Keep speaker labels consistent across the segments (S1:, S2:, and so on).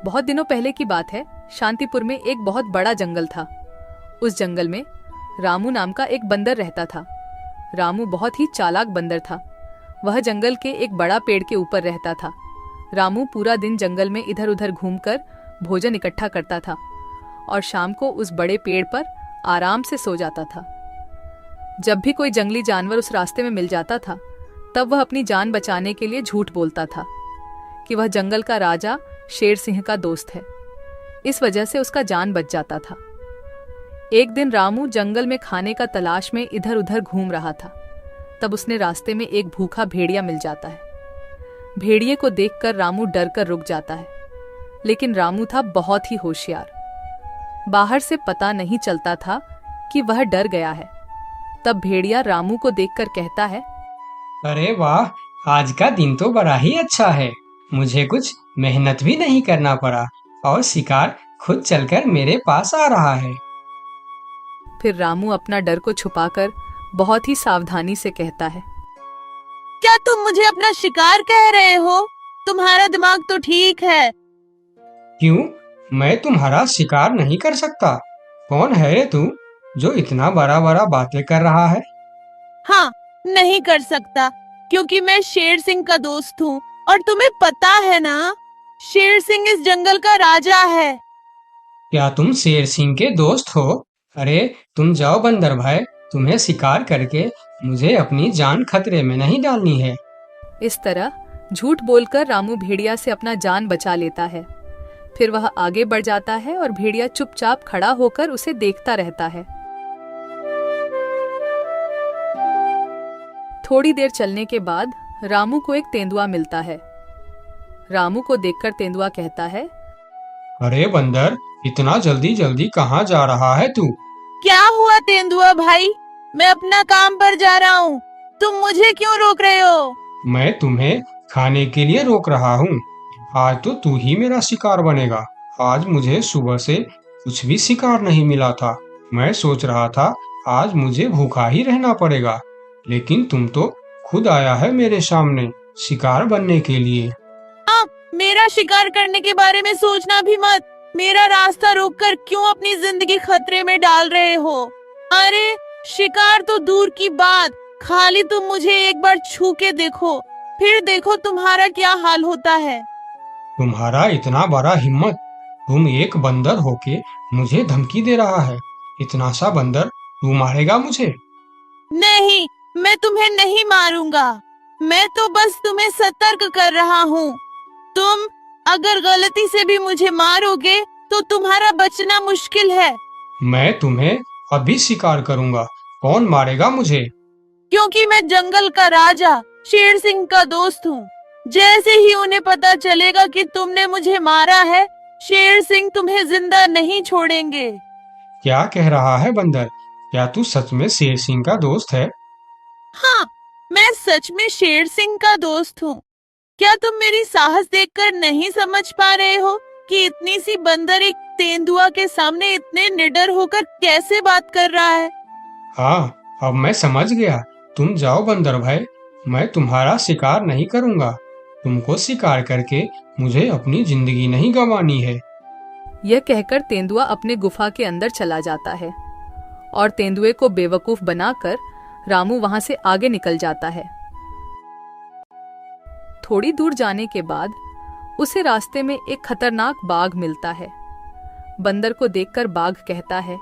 S1: बहुत दिनों पहले की बात है। शांतिपुर में एक बहुत बड़ा जंगल था। उस जंगल में रामू नाम का एक बंदर रहता था। रामू बहुत ही चालाक बंदर था। वह जंगल के एक बड़ा पेड़ के ऊपर रहता था। रामू पूरा दिन जंगल में इधर उधर घूमकर भोजन इकट्ठा करता था और शाम को उस बड़े पेड़ पर आराम से सो जाता था। जब भी कोई जंगली जानवर उस रास्ते में मिल जाता था, तब वह अपनी जान बचाने के लिए झूठ बोलता था कि वह जंगल का राजा शेर सिंह का दोस्त है। इस वजह से उसका जान बच जाता था। एक दिन रामू जंगल में खाने का तलाश में इधर उधर घूम रहा था। तब उसने रास्ते में एक भूखा भेड़िया मिल जाता है। भेड़िए को देखकर रामू डर कर रुक जाता है, लेकिन रामू था बहुत ही होशियार। बाहर से पता नहीं चलता था कि वह डर गया है। तब भेड़िया रामू को देखकर कहता है,
S2: अरे वाह, आज का दिन तो बड़ा ही अच्छा है। मुझे कुछ मेहनत भी नहीं करना पड़ा और शिकार खुद चलकर मेरे पास आ रहा है।
S1: फिर रामू अपना डर को छुपाकर बहुत ही सावधानी से कहता है,
S3: क्या तुम मुझे अपना शिकार कह रहे हो? तुम्हारा दिमाग तो ठीक है।
S2: क्यों? मैं तुम्हारा शिकार नहीं कर सकता। कौन है रे तू जो इतना बड़ा बड़ा बातें कर रहा है?
S3: हाँ, नहीं कर सकता, क्योंकि मैं शेर सिंह का दोस्त हूँ और तुम्हें पता है ना, शेर सिंह इस जंगल का राजा है।
S2: क्या तुम शेर सिंह के दोस्त हो? अरे तुम जाओ बंदर भाई, तुम्हें शिकार करके मुझे अपनी जान खतरे में नहीं डालनी है।
S1: इस तरह झूठ बोलकर रामू भेड़िया से अपना जान बचा लेता है। फिर वह आगे बढ़ जाता है और भेड़िया चुपचाप खड़ा होकर उसे देखता रहता है। थोड़ी देर चलने के बाद रामू को एक तेंदुआ मिलता है। रामू को देखकर तेंदुआ कहता है,
S2: अरे बंदर, इतना जल्दी जल्दी कहाँ जा रहा है तू?
S3: क्या हुआ तेंदुआ भाई? मैं अपना काम पर जा रहा हूँ, तुम मुझे क्यों रोक रहे हो?
S2: मैं तुम्हें खाने के लिए रोक रहा हूँ। आज तो तू ही मेरा शिकार बनेगा। आज मुझे सुबह से कुछ भी शिकार नहीं मिला था। मैं सोच रहा था आज मुझे भूखा ही रहना पड़ेगा, लेकिन तुम तो खुद आया है मेरे सामने शिकार बनने के लिए।
S3: हाँ, मेरा शिकार करने के बारे में सोचना भी मत। मेरा रास्ता रोककर क्यों अपनी जिंदगी खतरे में डाल रहे हो? अरे शिकार तो दूर की बात, खाली तुम मुझे एक बार छू के देखो, फिर देखो तुम्हारा क्या हाल होता है।
S2: तुम्हारा इतना बड़ा हिम्मत! तुम एक बंदर होके मुझे धमकी दे रहा है। इतना सा बंदर तू मारेगा मुझे?
S3: नहीं, मैं तुम्हें नहीं मारूंगा। मैं तो बस तुम्हें सतर्क कर रहा हूँ। तुम अगर गलती से भी मुझे मारोगे तो तुम्हारा बचना मुश्किल है।
S2: मैं तुम्हें अभी शिकार करूंगा। कौन मारेगा मुझे?
S3: क्योंकि मैं जंगल का राजा शेर सिंह का दोस्त हूँ। जैसे ही उन्हें पता चलेगा कि तुमने मुझे मारा है, शेर सिंह तुम्हें जिंदा नहीं छोड़ेंगे।
S2: क्या कह रहा है बंदर? क्या तू सच में शेर सिंह का दोस्त है?
S3: हाँ, मैं सच में शेर सिंह का दोस्त हूँ। क्या तुम मेरी साहस देखकर नहीं समझ पा रहे हो कि इतनी सी बंदर एक तेंदुआ के सामने इतने निडर होकर कैसे बात कर रहा है?
S2: हाँ, अब मैं समझ गया। तुम जाओ बंदर भाई, मैं तुम्हारा शिकार नहीं करूंगा। तुमको शिकार करके मुझे अपनी जिंदगी नहीं गंवानी है।
S1: यह कहकर तेंदुआ अपने गुफा के अंदर चला जाता है और तेंदुए को बेवकूफ बनाकर रामू वहां से आगे निकल जाता है। थोड़ी दूर जाने के बाद उसे रास्ते में एक खतरनाक बाघ मिलता है। बंदर को देखकर बाघ कहता है,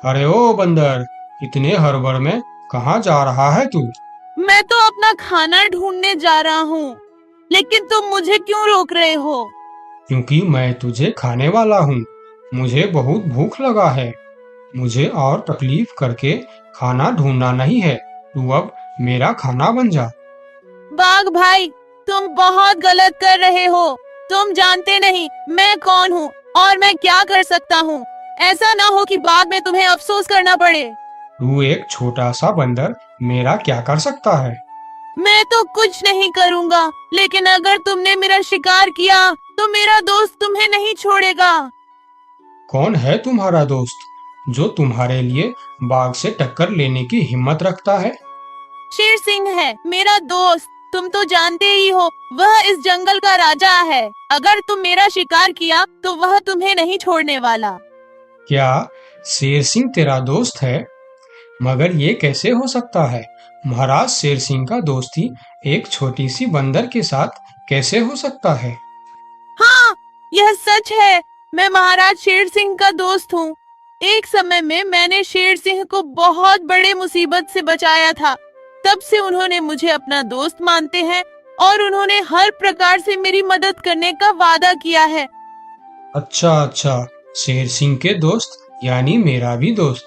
S2: अरे ओ बंदर, इतने हड़बड़ में कहाँ जा रहा है तू?
S3: मैं तो अपना खाना ढूंढने जा रहा हूँ, लेकिन तुम मुझे क्यों रोक रहे हो?
S2: क्योंकि मैं तुझे खाने वाला हूँ। मुझे बहुत भूख लगा है। मुझे और तकलीफ करके खाना ढूंढना नहीं है। तू अब मेरा खाना बन जा।
S3: बाघ भाई, तुम बहुत गलत कर रहे हो। तुम जानते नहीं मैं कौन हूँ और मैं क्या कर सकता हूँ। ऐसा ना हो कि बाद में तुम्हें अफसोस करना पड़े।
S2: तू एक छोटा सा बंदर मेरा क्या कर सकता है?
S3: मैं तो कुछ नहीं करूँगा, लेकिन अगर तुमने मेरा शिकार किया तो मेरा दोस्त तुम्हें नहीं छोड़ेगा।
S2: कौन है तुम्हारा दोस्त जो तुम्हारे लिए बाघ से टक्कर लेने की हिम्मत रखता है?
S3: शेर सिंह है मेरा दोस्त। तुम तो जानते ही हो वह इस जंगल का राजा है। अगर तुम मेरा शिकार किया तो वह तुम्हें नहीं छोड़ने वाला।
S2: क्या शेर सिंह तेरा दोस्त है? मगर ये कैसे हो सकता है? महाराज शेर सिंह का दोस्ती एक छोटी सी बंदर के साथ कैसे हो सकता है?
S3: हाँ, यह सच है। मैं महाराज शेर सिंह का दोस्त हूँ। एक समय में मैंने शेर सिंह को बहुत बड़े मुसीबत से बचाया था। तब से उन्होंने मुझे अपना दोस्त मानते हैं और उन्होंने हर प्रकार से मेरी मदद करने का वादा किया है।
S2: अच्छा, शेर सिंह के दोस्त यानी मेरा भी दोस्त।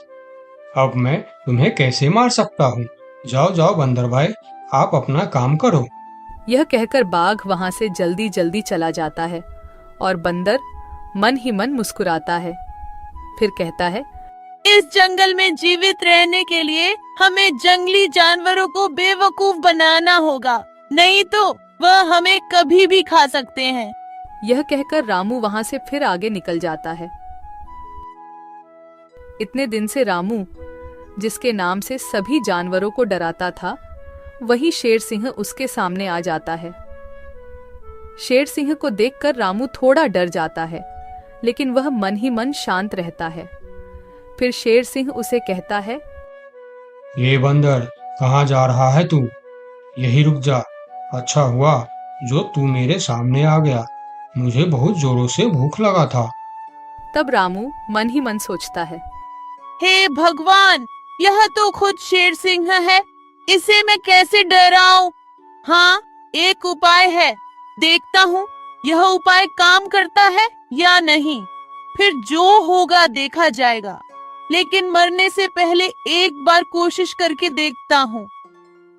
S2: अब मैं तुम्हें कैसे मार सकता हूँ? जाओ बंदर भाई, आप अपना काम करो।
S1: यह कहकर बाघ वहां से जल्दी जल्दी चला जाता है और बंदर मन ही मन मुस्कुराता है। फिर कहता है,
S3: इस जंगल में जीवित रहने के लिए हमें जंगली जानवरों को बेवकूफ बनाना होगा, नहीं तो वह हमें कभी भी खा सकते हैं।
S1: यह कहकर रामू वहां से फिर आगे निकल जाता है। इतने दिन से रामू, जिसके नाम से सभी जानवरों को डराता था, वही शेर सिंह उसके सामने आ जाता है। शेर सिंह को देखकर रामू थोड़ा डर जाता है, लेकिन वह मन ही मन शांत रहता है। फिर शेर सिंह उसे कहता है,
S2: ये बंदर, कहाँ जा रहा है तू? यही रुक जा। अच्छा हुआ जो तू मेरे सामने आ गया, मुझे बहुत जोरों से भूख लगा था।
S1: तब रामू मन ही मन सोचता है,
S3: हे भगवान, यह तो खुद शेर सिंह है, इसे मैं कैसे डराऊं? हाँ, एक उपाय है, देखता हूँ यह उपाय काम करता है या नहीं। फिर जो होगा देखा जाएगा, लेकिन मरने से पहले एक बार कोशिश करके देखता हूँ।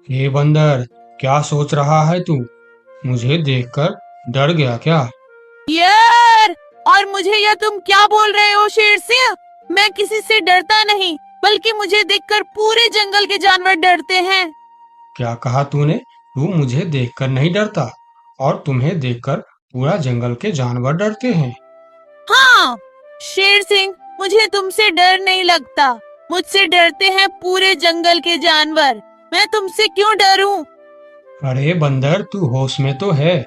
S2: ये बंदर, क्या सोच रहा है तू? मुझे देखकर डर गया क्या?
S3: यार, और मुझे यह तुम क्या बोल रहे हो शेर सिंह? मैं किसी से डरता नहीं, बल्कि मुझे देखकर पूरे जंगल के जानवर डरते हैं।
S2: क्या कहा तूने? तू मुझे देखकर नहीं डरता और तुम्हें देखकर पूरा जंगल के जानवर डरते हैं?
S3: हाँ शेर सिंह, मुझे तुमसे डर नहीं लगता, मुझसे डरते हैं पूरे जंगल के जानवर। मैं तुमसे क्यों डरूं?
S2: अरे बंदर, तू होश में तो है?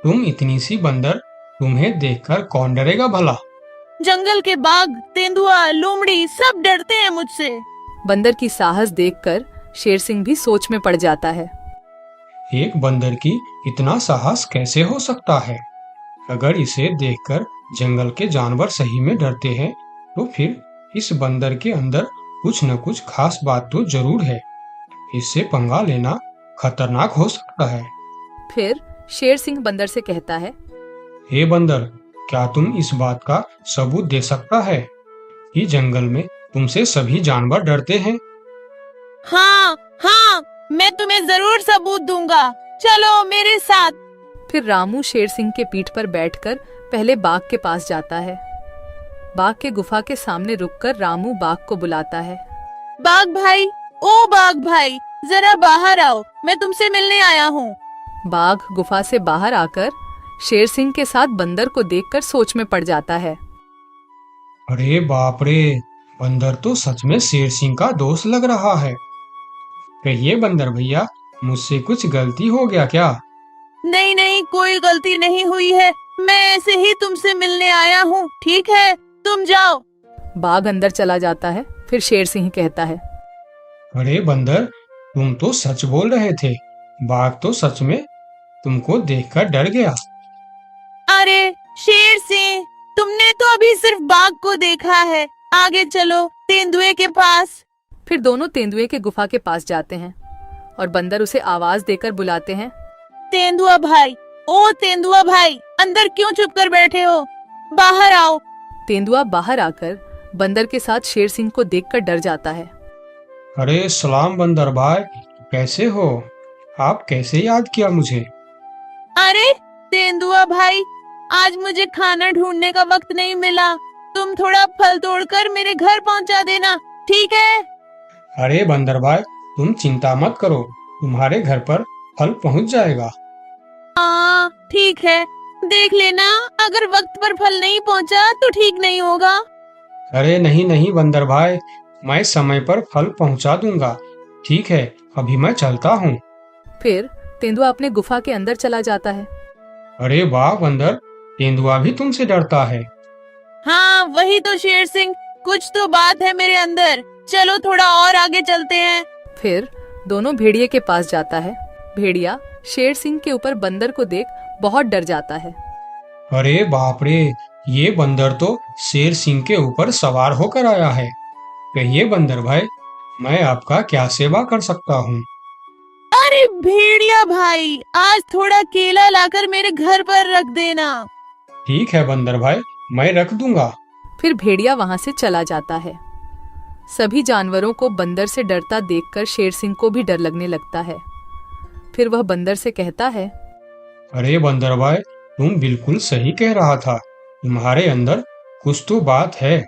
S2: तुम इतनी सी बंदर, तुम्हें देखकर कौन डरेगा भला?
S3: जंगल के बाघ, तेंदुआ, लोमड़ी सब डरते हैं मुझसे।
S1: बंदर की साहस देखकर शेर सिंह भी सोच में पड़ जाता है।
S2: एक बंदर की इतना साहस कैसे हो सकता है? अगर इसे देखकर जंगल के जानवर सही में डरते हैं, तो फिर इस बंदर के अंदर कुछ न कुछ खास बात तो जरूर है। इससे पंगा लेना खतरनाक हो सकता है।
S1: फिर शेर सिंह बंदर से कहता है,
S2: हे बंदर, क्या तुम इस बात का सबूत दे सकता है कि जंगल में तुमसे सभी जानवर डरते हैं?
S3: हाँ, मैं तुम्हें जरूर सबूत दूंगा, चलो मेरे साथ।
S1: फिर रामू शेर सिंह के पीठ पर बैठकर पहले बाघ के पास जाता है। बाघ के गुफा के सामने रुककर रामू बाघ को बुलाता है,
S3: बाघ भाई, ओ बाघ भाई, जरा बाहर आओ, मैं तुमसे मिलने आया हूँ।
S1: बाघ गुफा से बाहर आकर शेर सिंह के साथ बंदर को देखकर सोच में पड़ जाता है।
S2: अरे बाप रे, बंदर तो सच में शेर सिंह का दोस्त लग रहा है। कहिए बंदर भैया, मुझसे कुछ गलती हो गया क्या?
S3: नहीं, कोई गलती नहीं हुई है, मैं ऐसे ही तुमसे मिलने आया हूँ, ठीक है, तुम जाओ।
S1: बाघ अंदर चला जाता है। फिर शेर सिंह कहता है,
S2: अरे बंदर, तुम तो सच बोल रहे थे। बाघ तो सच में तुमको देखकर डर गया।
S3: अरे शेर सिंह, तुमने तो अभी सिर्फ बाघ को देखा है, आगे चलो तेंदुए के पास।
S1: फिर दोनों तेंदुए के गुफा के पास जाते हैं और बंदर उसे आवाज देकर बुलाते हैं,
S3: तेंदुआ भाई, ओ तेंदुआ भाई, अंदर क्यों चुप कर बैठे हो, बाहर आओ।
S1: तेंदुआ बाहर आकर बंदर के साथ शेर सिंह को देखकर डर जाता है।
S2: अरे सलाम बंदर भाई, कैसे हो? आप कैसे याद किया मुझे?
S3: अरे तेंदुआ भाई, आज मुझे खाना ढूंढने का वक्त नहीं मिला, तुम थोड़ा फल तोड़कर मेरे घर पहुंचा देना, ठीक है?
S2: अरे बंदर भाई, तुम चिंता मत करो, तुम्हारे घर पर फल पहुंच जाएगा।
S3: हाँ ठीक है, देख लेना, अगर वक्त पर फल नहीं पहुंचा तो ठीक नहीं होगा।
S2: अरे नहीं बंदर भाई, मैं समय पर फल पहुंचा दूंगा। ठीक है, अभी मैं चलता हूँ।
S1: फिर तेंदुआ अपने गुफा के अंदर चला जाता है।
S2: अरे वाह बंदर, तेंदुआ भी तुमसे डरता है।
S3: हाँ वही तो शेर सिंह, कुछ तो बात है मेरे अंदर। चलो थोड़ा और आगे चलते हैं।
S1: फिर दोनों भेड़िए के पास जाता है। भेड़िया शेर सिंह के ऊपर बंदर को देख बहुत डर जाता है।
S2: अरे बाप रे, ये बंदर तो शेर सिंह के ऊपर सवार होकर आया है। कहिए बंदर भाई, मैं आपका क्या सेवा कर सकता हूँ?
S3: अरे भेड़िया भाई, आज थोड़ा केला लाकर मेरे घर पर रख देना।
S2: ठीक है बंदर भाई, मैं रख दूंगा।
S1: फिर भेड़िया वहां से चला जाता है। सभी जानवरों को बंदर से डरता देखकर शेर सिंह को भी डर लगने लगता है। फिर वह बंदर से कहता है,
S2: अरे बंदर भाई, तुम बिल्कुल सही कह रहा था। तुम्हारे अंदर कुछ तो बात है।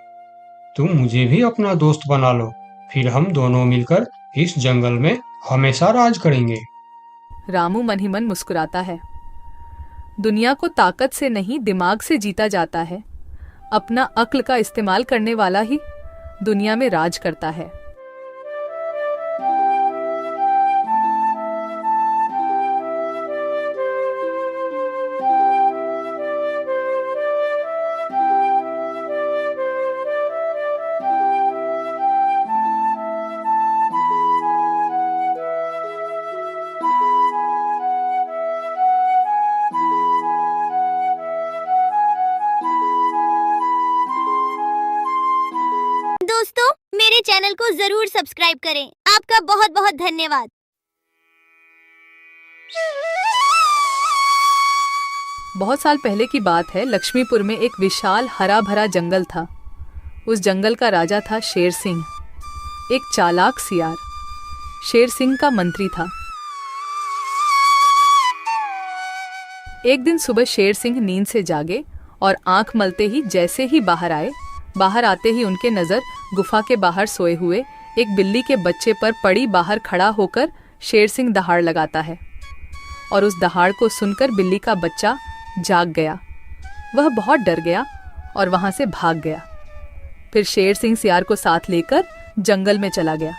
S2: तुम मुझे भी अपना दोस्त बना लो, फिर हम दोनों मिलकर इस जंगल में हमेशा राज करेंगे।
S1: रामू मन ही मन मुस्कुराता है। दुनिया को ताकत से नहीं दिमाग से जीता जाता है। अपना अक्ल का इस्तेमाल करने वाला ही दुनिया में राज करता है।
S4: दोस्तों, मेरे चैनल को जरूर सब्सक्राइब करें। आपका बहुत बहुत धन्यवाद।
S1: बहुत साल पहले की बात है। लक्ष्मीपुर में एक विशाल हरा भरा जंगल था। उस जंगल का राजा था शेर सिंह, एक चालाक सियार। शेर सिंह का मंत्री था। एक दिन सुबह शेर सिंह नींद से जागे और आंख मलते ही जैसे ही बाहर आते ही उनके नजर गुफा के बाहर सोए हुए एक बिल्ली के बच्चे पर पड़ी। बाहर खड़ा होकर शेर सिंह दहाड़ लगाता है और उस दहाड़ को सुनकर बिल्ली का बच्चा जाग गया। वह बहुत डर गया और वहां से भाग गया। फिर शेर सिंह सियार को साथ लेकर जंगल में चला गया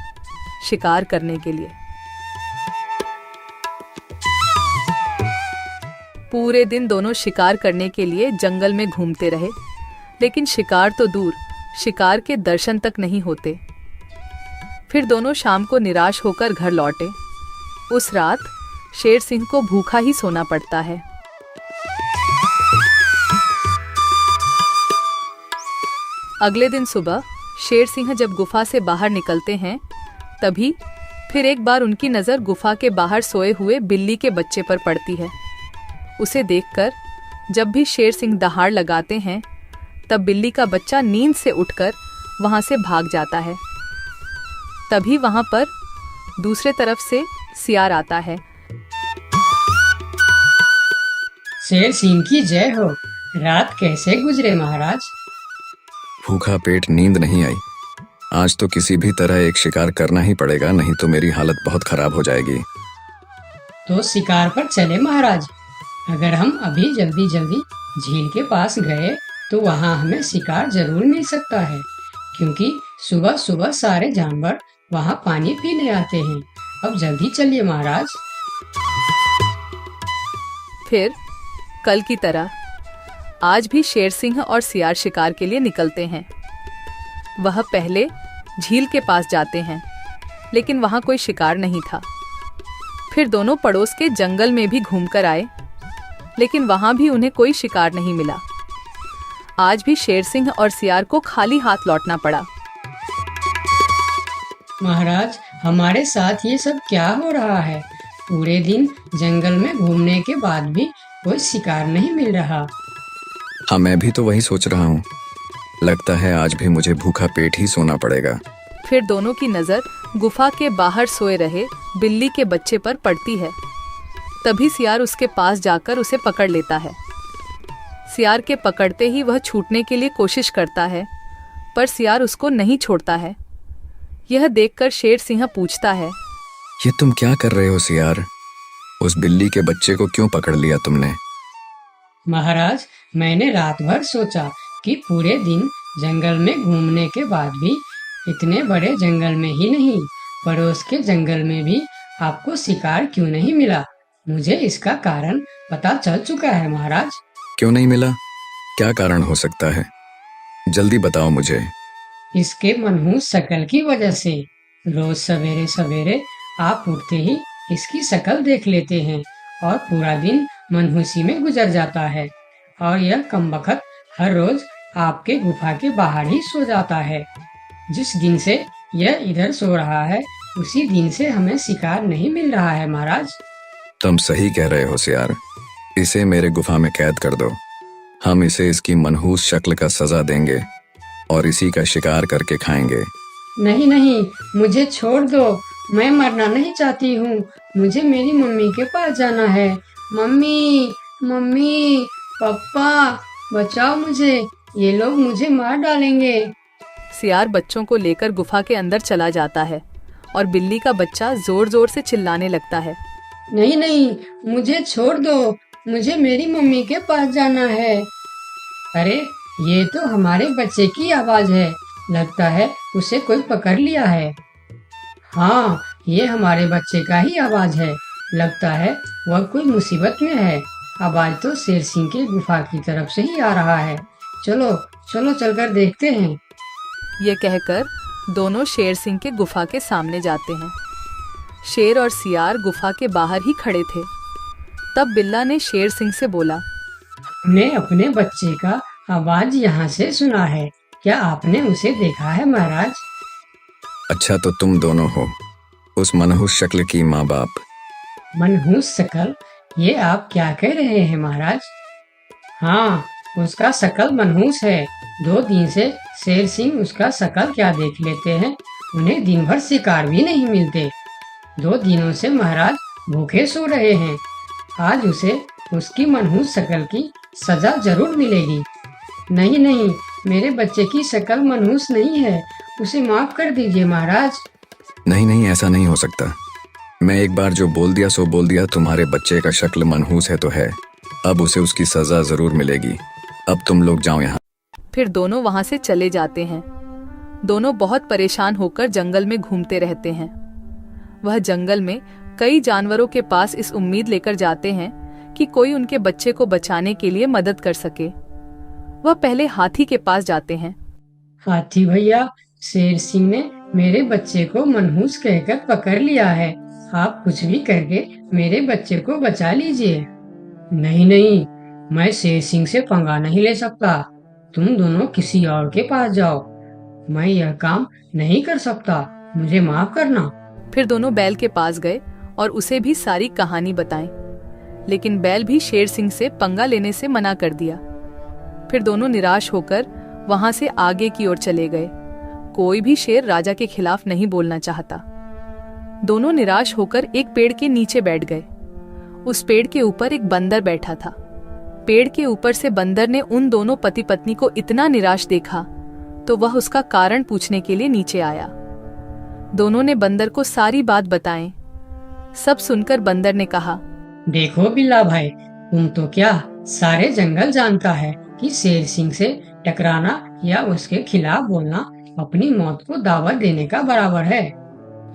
S1: शिकार करने के लिए। पूरे दिन दोनों शिकार करने के लिए जंगल में घूमते रहे, लेकिन शिकार तो दूर, शिकार के दर्शन तक नहीं होते। फिर दोनों शाम को निराश होकर घर लौटे। उस रात शेर सिंह को भूखा ही सोना पड़ता है। अगले दिन सुबह शेर सिंह जब गुफा से बाहर निकलते हैं, तभी फिर एक बार उनकी नजर गुफा के बाहर सोए हुए बिल्ली के बच्चे पर पड़ती है। उसे देखकर जब भी शेर सिंह दहाड़ लगाते हैं, तब बिल्ली का बच्चा नींद से उठकर वहां से भाग जाता है। तभी वहां पर दूसरे तरफ से सियार आता है।
S5: शेर सिंह की जय हो। रात कैसे गुजरे महाराज?
S6: भूखा पेट, नींद नहीं आई। आज तो किसी भी तरह एक शिकार करना ही पड़ेगा, नहीं तो मेरी हालत बहुत खराब हो जाएगी।
S5: तो शिकार पर चले महाराज। अगर हम अभी जल्दी जल्दी झील के पास गए तो वहाँ हमें शिकार जरूर मिल सकता है, क्योंकि सुबह सुबह सारे जानवर वहाँ पानी पीने आते हैं। अब जल्दी चलिए महाराज।
S1: फिर कल की तरह आज भी शेर सिंह और सियार शिकार के लिए निकलते हैं। वह पहले झील के पास जाते हैं, लेकिन वहां कोई शिकार नहीं था। फिर दोनों पड़ोस के जंगल में भी घूमकर आए, लेकिन वहां भी उन्हें कोई शिकार नहीं मिला। आज भी शेर सिंह और सियार को खाली हाथ लौटना पड़ा।
S5: महाराज, हमारे साथ ये सब क्या हो रहा है? पूरे दिन जंगल में घूमने के बाद भी कोई शिकार नहीं मिल रहा।
S6: हाँ, मैं भी तो वही सोच रहा हूँ। लगता है आज भी मुझे भूखा पेट ही सोना पड़ेगा।
S1: फिर दोनों की नजर गुफा के बाहर सोए रहे बिल्ली के बच्चे पर पड़ती है। तभी सियार उसके पास जाकर उसे पकड़ लेता है। सियार के पकड़ते ही वह छूटने के लिए कोशिश करता है, पर सियार उसको नहीं छोड़ता है। यह देखकर शेर सिंह पूछता है,
S6: ये तुम क्या कर रहे हो सियार? उस बिल्ली के बच्चे को क्यों पकड़ लिया तुमने?
S5: महाराज, मैंने रात भर सोचा कि पूरे दिन जंगल में घूमने के बाद भी इतने बड़े जंगल में ही नहीं, पड़ोस के जंगल में भी आपको शिकार क्यों नहीं मिला। मुझे इसका कारण पता चल चुका है महाराज।
S6: क्यों नहीं मिला? क्या कारण हो सकता है? जल्दी बताओ मुझे।
S5: इसके मनहूस शक्ल की वजह से। रोज सवेरे सवेरे आप उठते ही इसकी शक्ल देख लेते हैं और पूरा दिन मनहूसी में गुजर जाता है। और यह कमबख्त हर रोज आपके गुफा के बाहर ही सो जाता है। जिस दिन से यह इधर सो रहा है उसी दिन से हमें शिकार नहीं मिल रहा है महाराज।
S6: तुम सही कह रहे हो सियार। इसे मेरे गुफा में कैद कर दो। हम इसे इसकी मनहूस शक्ल का सजा देंगे और इसी का शिकार करके खाएंगे।
S5: नहीं नहीं, मुझे छोड़ दो। मैं मरना नहीं चाहती हूँ। मुझे मेरी मम्मी के पास जाना है। मम्मी, मम्मी, पापा, बचाओ मुझे। ये लोग मुझे मार डालेंगे।
S1: सियार बच्चों को लेकर गुफा के अंदर चला जाता है और बिल्ली का बच्चा जोर जोर से चिल्लाने लगता है।
S5: नहीं नहीं, मुझे छोड़ दो। मुझे मेरी मम्मी के पास जाना है। अरे, ये तो हमारे बच्चे की आवाज है। लगता है उसे कोई पकड़ लिया है। हाँ, ये हमारे बच्चे का ही आवाज है। लगता है वह कोई मुसीबत में है। आवाज तो शेर सिंह के गुफा की तरफ से ही आ रहा है। चलो चलो चलकर देखते हैं।
S1: ये कहकर दोनों शेर सिंह के गुफा के सामने जाते हैं। शेर और सियार गुफा के बाहर ही खड़े थे। तब बिल्ला ने शेर सिंह से बोला,
S5: हमने अपने बच्चे का आवाज यहाँ से सुना है। क्या आपने उसे देखा है महाराज?
S6: अच्छा, तो तुम दोनों हो उस मनहूस शक्ल की माँ बाप।
S5: मनहूस शकल? ये आप क्या कह रहे हैं महाराज? हाँ, उसका शकल मनहूस है। 2 दिन से शेर सिंह उसका शकल क्या देख लेते हैं। उन्हें दिन भर शिकार भी नहीं मिलते। 2 दिनों से महाराज भूखे सो रहे हैं। आज उसे उसकी मनहूस शक्ल की सजा जरूर मिलेगी। नहीं नहीं, मेरे बच्चे की शक्ल मनहूस नहीं है। उसे माफ कर दीजिए महाराज।
S6: नहीं नहीं, ऐसा नहीं हो सकता। मैं एक बार जो बोल दिया सो बोल दिया। तुम्हारे बच्चे का शक्ल मनहूस है तो है। अब उसे उसकी सजा जरूर मिलेगी। अब तुम लोग जाओ यहाँ।
S1: फिर दोनों वहां से चले जाते हैं। दोनों बहुत परेशान होकर जंगल में घूमते रहते हैं। वह जंगल में कई जानवरों के पास इस उम्मीद लेकर जाते हैं कि कोई उनके बच्चे को बचाने के लिए मदद कर सके। वह पहले हाथी के पास जाते हैं।
S5: हाथी भैया, शेर सिंह ने मेरे बच्चे को मनहूस कहकर पकड़ लिया है। आप कुछ भी करके मेरे बच्चे को बचा लीजिए। नहीं नहीं, मैं शेर सिंह से पंगा नहीं ले सकता। तुम दोनों किसी और के पास जाओ। मैं यह काम नहीं कर सकता। मुझे माफ करना।
S1: फिर दोनों बैल के पास गए और उसे भी सारी कहानी बताई। लेकिन बैल भी शेर सिंह से पंगा लेने से मना कर दिया। फिर दोनों निराश होकर वहां से आगे की ओर चले गए। कोई भी शेर राजा के खिलाफ नहीं बोलना चाहता। दोनों निराश होकर एक पेड़ के नीचे बैठ गए। उस पेड़ के ऊपर एक बंदर बैठा था। पेड़ के ऊपर से बंदर ने उन दोनों पति पत्नी को इतना निराश देखा तो वह उसका कारण पूछने के लिए नीचे आया। दोनों ने बंदर को सारी बात बताई। सब सुनकर बंदर ने कहा,
S5: देखो बिल्ला भाई, तुम तो क्या सारे जंगल जानता है कि शेर सिंह से टकराना या उसके खिलाफ बोलना अपनी मौत को दावत देने का बराबर है।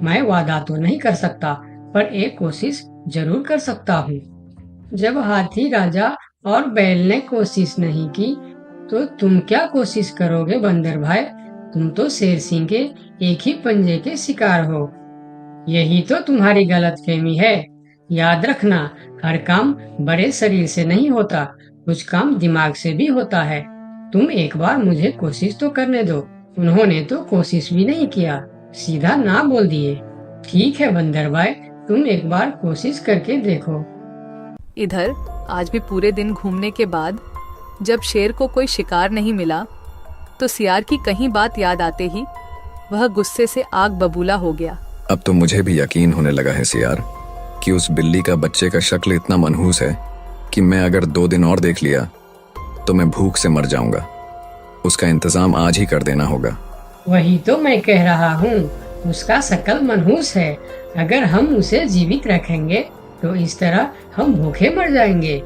S5: मैं वादा तो नहीं कर सकता, पर एक कोशिश जरूर कर सकता हूँ। जब हाथी राजा और बैल ने कोशिश नहीं की, तो तुम क्या कोशिश करोगे बंदर भाई? तुम तो शेर सिंह के एक ही पंजे के शिकार हो। यही तो तुम्हारी गलतफहमी है। याद रखना, हर काम बड़े शरीर से नहीं होता, कुछ काम दिमाग से भी होता है। तुम एक बार मुझे कोशिश तो करने दो। उन्होंने तो कोशिश भी नहीं किया, सीधा ना बोल दिए। ठीक है बंदर भाई, तुम एक बार कोशिश करके देखो।
S1: इधर आज भी पूरे दिन घूमने के बाद जब शेर को कोई शिकार नहीं मिला तो सियार की कहीं बात याद आते ही वह गुस्से से आग बबूला हो गया।
S6: अब तो मुझे भी यकीन होने लगा है सियार कि उस बिल्ली का बच्चे का शक्ल इतना मनहूस है कि मैं अगर 2 दिन और देख लिया तो मैं भूख से मर जाऊंगा। उसका इंतजाम आज ही कर देना होगा।
S5: वही तो मैं कह रहा हूँ, उसका शक्ल मनहूस है। अगर हम उसे जीवित रखेंगे तो इस तरह हम भूखे मर जाएंगे।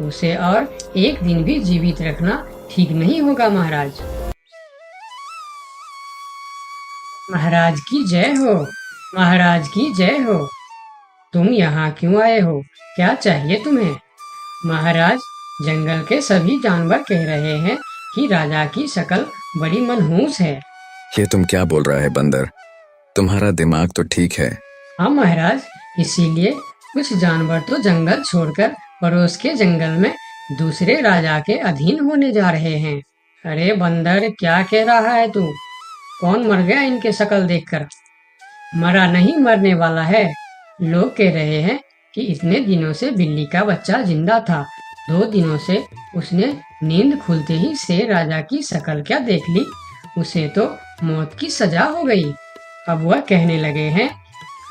S5: उसे और एक दिन भी जीवित रखना ठीक नहीं होगा महाराज। महाराज की जय हो, महाराज की जय हो। तुम यहाँ क्यों आए हो? क्या चाहिए तुम्हें? महाराज, जंगल के सभी जानवर कह रहे हैं कि राजा की शक्ल बड़ी मनहूस है।
S6: ये तुम क्या बोल रहा है बंदर? तुम्हारा दिमाग तो ठीक है।
S5: हाँ महाराज, इसीलिए कुछ जानवर तो जंगल छोड़कर पड़ोस के जंगल में दूसरे राजा के अधीन होने जा रहे हैं। अरे बंदर, क्या कह रहा है तू? कौन मर गया इनके शक्ल देखकर? मरा नहीं, मरने वाला है। लोग कह रहे हैं कि इतने दिनों से बिल्ली का बच्चा जिंदा था। 2 दिनों से उसने नींद खुलते ही शेर राजा की शक्ल क्या देख ली, उसे तो मौत की सजा हो गई। अब वह कहने लगे हैं,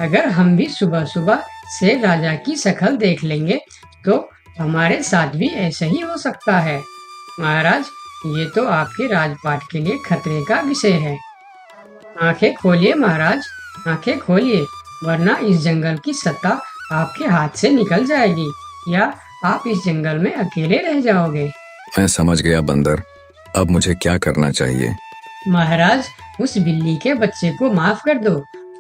S5: अगर हम भी सुबह सुबह शेर राजा की शक्ल देख लेंगे तो हमारे साथ भी ऐसा ही हो सकता है। महाराज, ये तो आपके राजपाट के लिए खतरे का विषय है। आंखें खोलिए महाराज, आंखें खोलिए, वरना इस जंगल की सत्ता आपके हाथ से निकल जाएगी या आप इस जंगल में अकेले रह जाओगे।
S6: मैं समझ गया बंदर, अब मुझे क्या करना चाहिए?
S5: महाराज, उस बिल्ली के बच्चे को माफ कर दो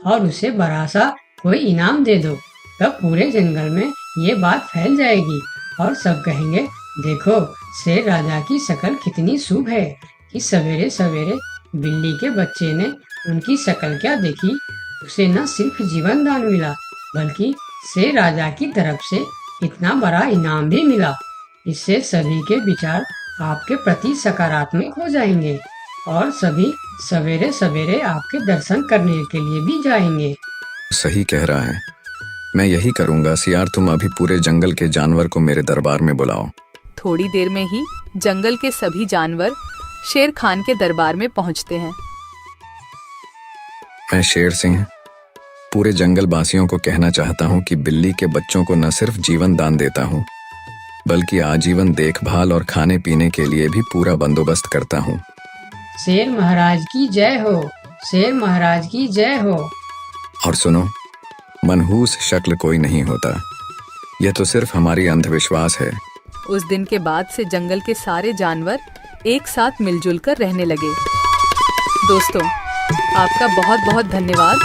S5: और उसे बड़ा सा कोई इनाम दे दो। तब पूरे जंगल में ये बात फैल जाएगी और सब कहेंगे, देखो शेर राजा की शक्ल कितनी शुभ है कि सवेरे सवेरे बिल्ली के बच्चे ने उनकी शक्ल क्या देखी, उसे न सिर्फ जीवन दान मिला बल्कि शेर राजा की तरफ से इतना बड़ा इनाम भी मिला। इससे सभी के विचार आपके प्रति सकारात्मक हो जाएंगे और सभी सवेरे सवेरे आपके दर्शन करने के लिए भी जाएंगे।
S6: सही कह रहा है, मैं यही करूंगा। सियार, तुम अभी पूरे जंगल के जानवर को मेरे दरबार में बुलाओ।
S1: थोड़ी देर में ही जंगल के सभी जानवर शेर खान के दरबार में पहुंचते हैं।
S6: मैं शेर सिंह पूरे जंगल वासियों को कहना चाहता हूँ कि बिल्ली के बच्चों को न सिर्फ जीवन दान देता हूँ बल्कि आजीवन देखभाल और खाने पीने के लिए भी पूरा बंदोबस्त करता हूँ।
S5: शेर महाराज की जय हो, शेर महाराज की जय हो।
S6: और सुनो, मनहूस शक्ल कोई नहीं होता, यह तो सिर्फ हमारी अंधविश्वास है।
S1: उस दिन के बाद से जंगल के सारे जानवर एक साथ मिलजुल कर रहने लगे। दोस्तों, आपका बहुत बहुत धन्यवाद